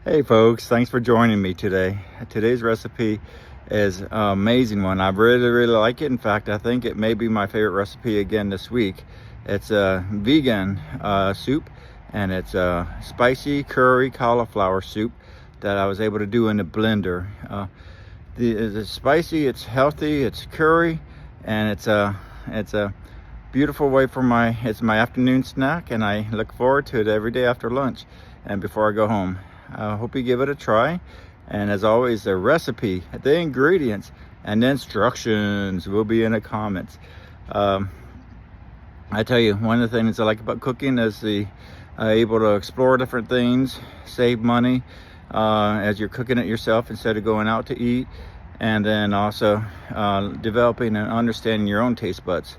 Hey folks, thanks for joining me today. Today's recipe is an amazing one. I really like it. In fact, I think it may be my favorite recipe again this week. It's a vegan soup, and it's a spicy curry cauliflower soup that I was able to do in the blender. It's spicy, it's healthy, it's curry, and it's a beautiful way for it's my afternoon snack, and I look forward to it every day after lunch and before I go home. I hope you give it a try. And as always, the recipe, the ingredients, and the instructions will be in the comments. I tell you, one of the things I like about cooking is the able to explore different things, save money as you're cooking it yourself instead of going out to eat, and then also developing and understanding your own taste buds.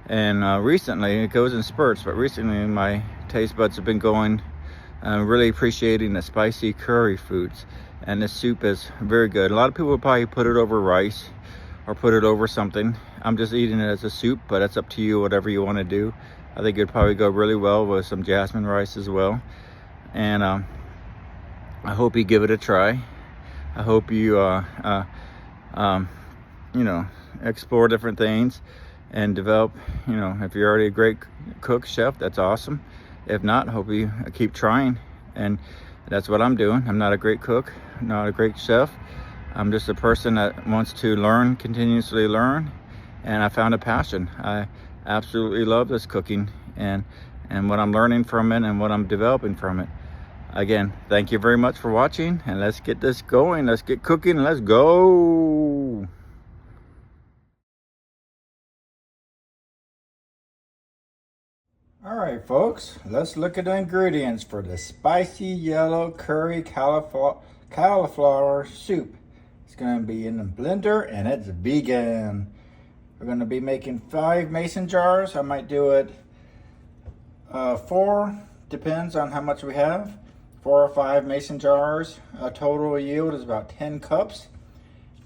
And recently, it goes in spurts, but recently my taste buds have been going really appreciating the spicy curry foods, and this soup is very good. A lot of people would probably put it over rice or put it over something. I'm just eating it as a soup, but it's up to you, whatever you want to do. I think it'd probably go really well with some jasmine rice as well. And I hope you give it a try. I hope you explore different things and develop. If you're already a great cook, chef, that's awesome. If not, hope you keep trying, and that's what I'm doing. I'm not a great cook, not a great chef. I'm just a person that wants to learn, continuously learn, and I found a passion. I absolutely love this cooking and what I'm learning from it and what I'm developing from it. Again, thank you very much for watching, and let's get this going. Let's get cooking, and let's go. All right, folks, let's look at the ingredients for the spicy yellow curry cauliflower soup. It's going to be in the blender, and it's vegan. We're going to be making 5 mason jars. I might do it 4, depends on how much we have. 4 or 5 mason jars. A total yield is about 10 cups.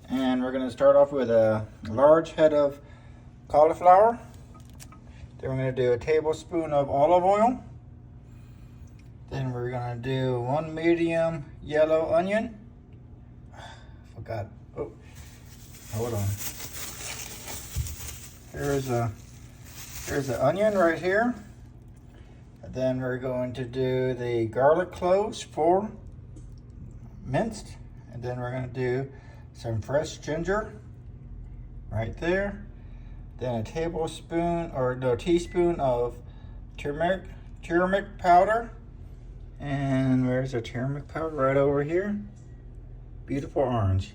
And we're going to start off with a large head of cauliflower. Then we're going to do a tablespoon of olive oil. Then we're going to do 1 medium yellow onion. Forgot. Oh, hold on. Here's the onion right here. And then we're going to do the garlic cloves, 4 minced. And then we're going to do some fresh ginger right there. Then a teaspoon of turmeric powder. And where's the turmeric powder? Right over here. Beautiful orange.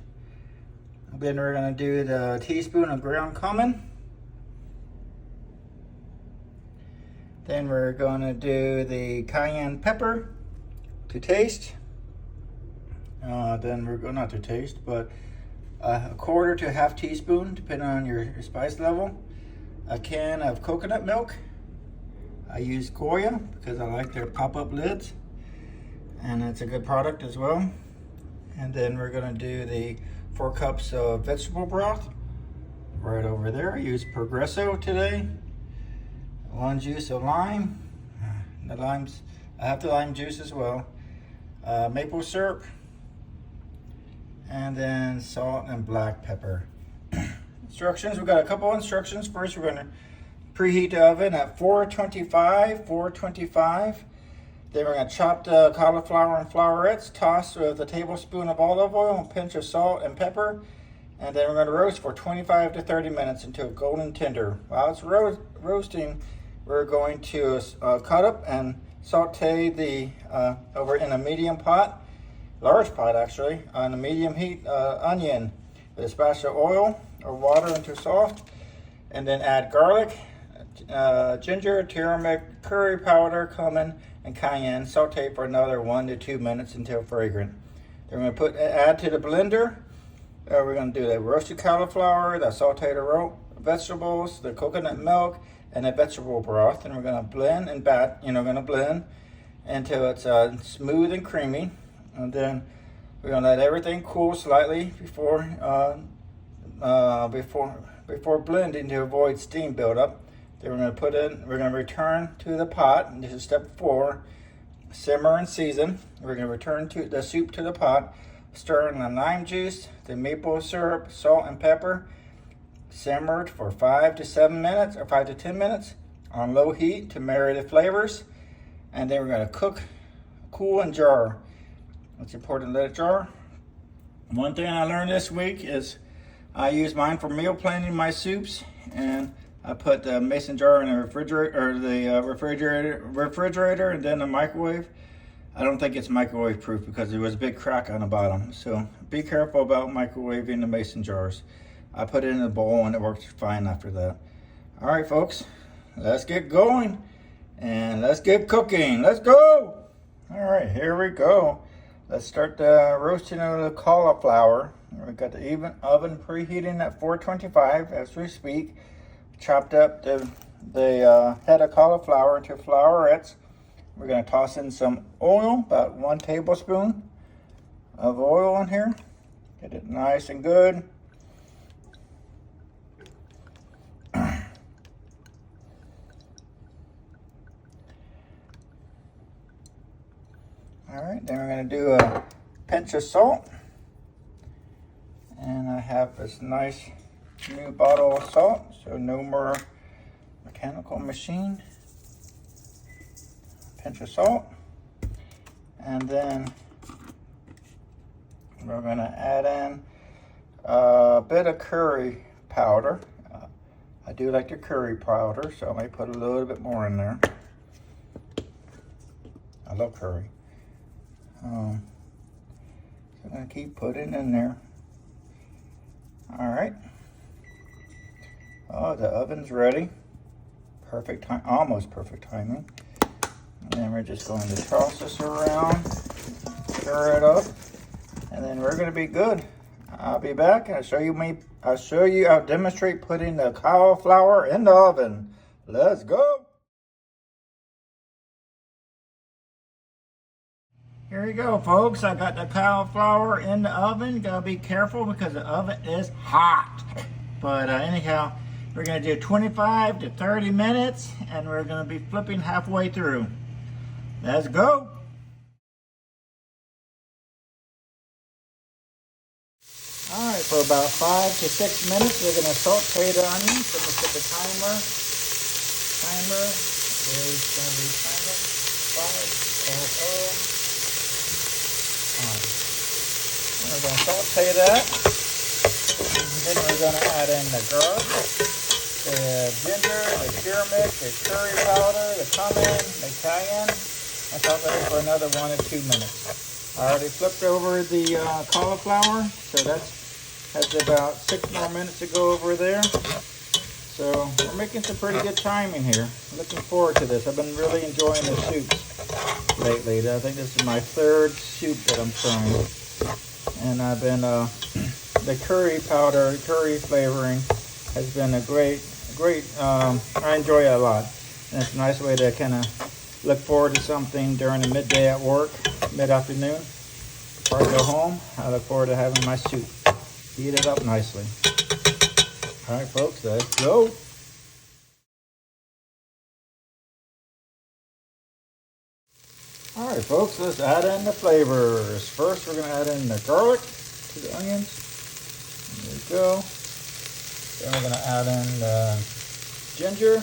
Then we're going to do the teaspoon of ground cumin. Then we're going to do the cayenne pepper to taste. Then we're going, not to taste, but a quarter to half teaspoon, depending on your spice level. A can of coconut milk. I use Goya because I like their pop-up lids, and it's a good product as well. And then we're going to do the 4 cups of vegetable broth right over there. I use Progresso today. 1 juice of lime. I have the lime juice as well. Maple syrup. And then salt and black pepper. Instructions, we've got a couple instructions. First, we're going to preheat the oven at 425. Then we're going to chop the cauliflower and flowerets, toss with a tablespoon of olive oil, a pinch of salt and pepper. And then we're going to roast for 25 to 30 minutes until golden tender. While it's roasting, we're going to cut up and saute the over in a medium pot. Large pot actually, on a medium heat onion with a splash of oil or water until soft, and then add garlic, ginger, turmeric, curry powder, cumin, and cayenne. Saute for another 1 to 2 minutes until fragrant. Then we're going to add to the blender. We're going to do the roasted cauliflower, the sauteed vegetables, the coconut milk, and the vegetable broth. And we're going to blend and blend until it's smooth and creamy. And then we're gonna let everything cool slightly before blending to avoid steam buildup. Then we're gonna return to the pot, and this is step 4. simmer and season. We're going to return to the soup to the pot, stir in the lime juice, the maple syrup, salt, and pepper. Simmered for 5 to 7 minutes or 5 to 10 minutes on low heat to marry the flavors. And then we're going to cook, cool, and jar. It's important to let it jar. One thing I learned this week is I use mine for meal planning my soups, and I put the mason jar in the refrigerator, or the refrigerator, and then the microwave. I don't think it's microwave proof because there was a big crack on the bottom. So be careful about microwaving the mason jars. I put it in a bowl and it works fine after that. All right, folks, let's get going and let's get cooking. Let's go. All right, here we go. Let's start the roasting of the cauliflower. We've got the oven preheating at 425 as we speak. Chopped up the head of cauliflower into flowerets. We're going to toss in some oil, about 1 tablespoon of oil in here. Get it nice and good. All right, then we're going to do a pinch of salt. And I have this nice new bottle of salt, so no more mechanical machine. Pinch of salt. And then we're going to add in a bit of curry powder. I do like the curry powder, so I might put a little bit more in there. I love curry. So I'm going to keep putting in there. All right. Oh, the oven's ready. Perfect time, almost perfect timing. And then we're just going to toss this around, stir it up, and then we're going to be good. I'll be back and I'll demonstrate putting the cauliflower in the oven. Let's go. Here we go, folks. I got the cauliflower in the oven. Gotta be careful because the oven is hot. But anyhow, we're gonna do 25 to 30 minutes and we're gonna be flipping halfway through. Let's go. All right, for about 5 to 6 minutes, we're gonna saute the onions. So let's get the timer. There's gonna be timer. 500. We're going to saute that. Then we're going to add in the garlic, the ginger, the turmeric, the curry powder, the cumin, the cayenne. I saute it for another 1 to 2 minutes. I already flipped over the cauliflower, so that has about 6 more minutes to go over there. So we're making some pretty good timing here. Looking forward to this. I've been really enjoying the soups lately. I think this is my 3rd soup that I'm trying. And I've been, the curry powder, curry flavoring has been a great, I enjoy it a lot. And it's a nice way to kind of look forward to something during the midday at work, mid-afternoon. Before I go home, I look forward to having my soup. Heat it up nicely. All right, folks, let's go. All right, folks, let's add in the flavors. First, we're going to add in the garlic to the onions. There we go. Then we're going to add in the ginger.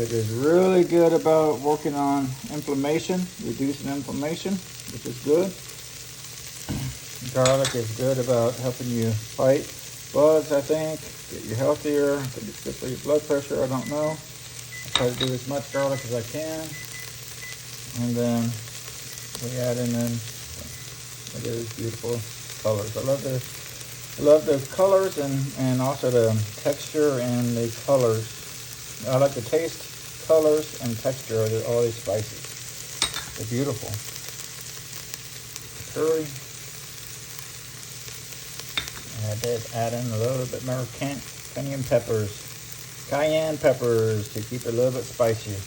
It is really good about working on inflammation, reducing inflammation, which is good. Garlic is good about helping you fight bugs, I think, get you healthier. I think it's good for your blood pressure, I don't know. I try to do as much garlic as I can. And then we add in look at these beautiful colors. I love the colors and also the texture and the colors. I like the taste, colors, and texture of all these spices. They're beautiful. Curry. I did add in a little bit more cayenne peppers to keep it a little bit spicier.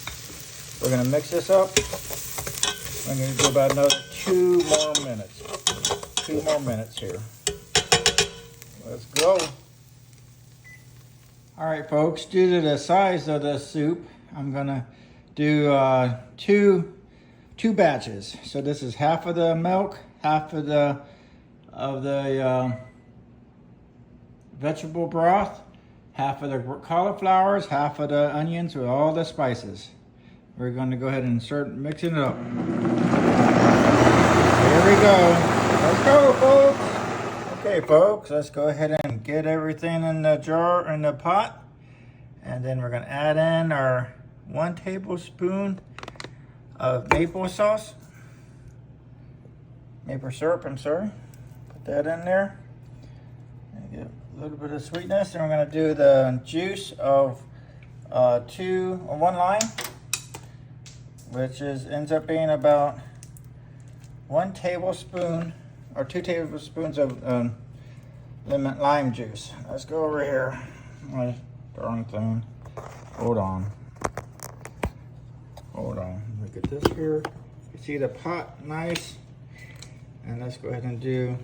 We're going to mix this up. I'm going to do about another 2 more minutes. 2 more minutes here. Let's go. All right, folks, due to the size of the soup, I'm going to do 2 2 batches. So this is half of the milk, half of the vegetable broth, half of the cauliflowers, half of the onions with all the spices. We're going to go ahead and start mixing it up. Here we go. Let's go, folks. Okay, folks, let's go ahead and get everything in the jar, in the pot. And then we're going to add in our 1 tablespoon of maple sauce. Maple syrup, I'm sorry. Put that in there. And get a little bit of sweetness. And we're going to do the juice of 1 lime, which ends up being about 1 tablespoon or 2 tablespoons of lime juice. Let's go over here. My darn thing. Hold on. Look at this here. You see the pot, nice. And let's go ahead and do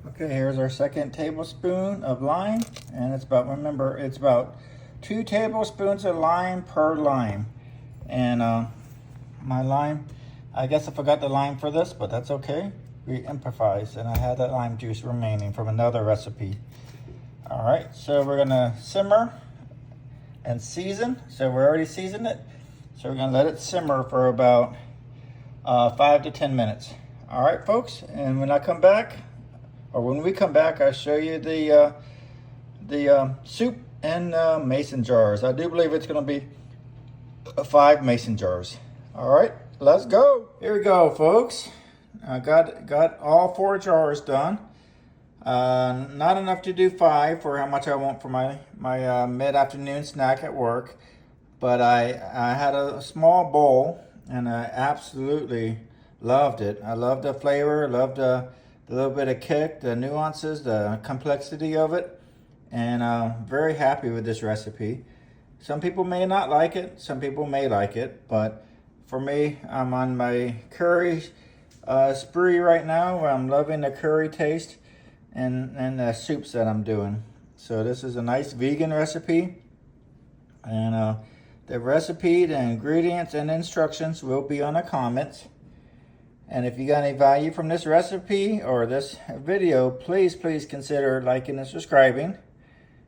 okay, here's our 2nd tablespoon of lime, and it's about, remember, it's about 2 tablespoons of lime per lime. And my lime, I guess I forgot the lime for this, but that's okay. We improvised, and I had that lime juice remaining from another recipe. All right, so we're gonna simmer and season. So we're already seasoned it. So we're gonna let it simmer for about 5 to 10 minutes. All right, folks, and when we come back, I'll show you the soup in mason jars. I do believe it's gonna be 5 mason jars. All right, let's go. Here we go, folks. I got all 4 jars done. Not enough to do 5 for how much I want for my mid-afternoon snack at work, but I had a small bowl and I absolutely loved it. I loved the flavor, loved the little bit of kick, the nuances, the complexity of it, and very happy with this recipe. Some people may not like it, some people may like it, but for me, I'm on my curry spree right now, where I'm loving the curry taste and the soups that I'm doing. So this is a nice vegan recipe, and the recipe, the ingredients, and instructions will be on the comments. And if you got any value from this recipe or this video, please consider liking and subscribing.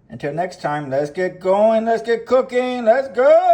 Until next time, let's get going, let's get cooking, let's go!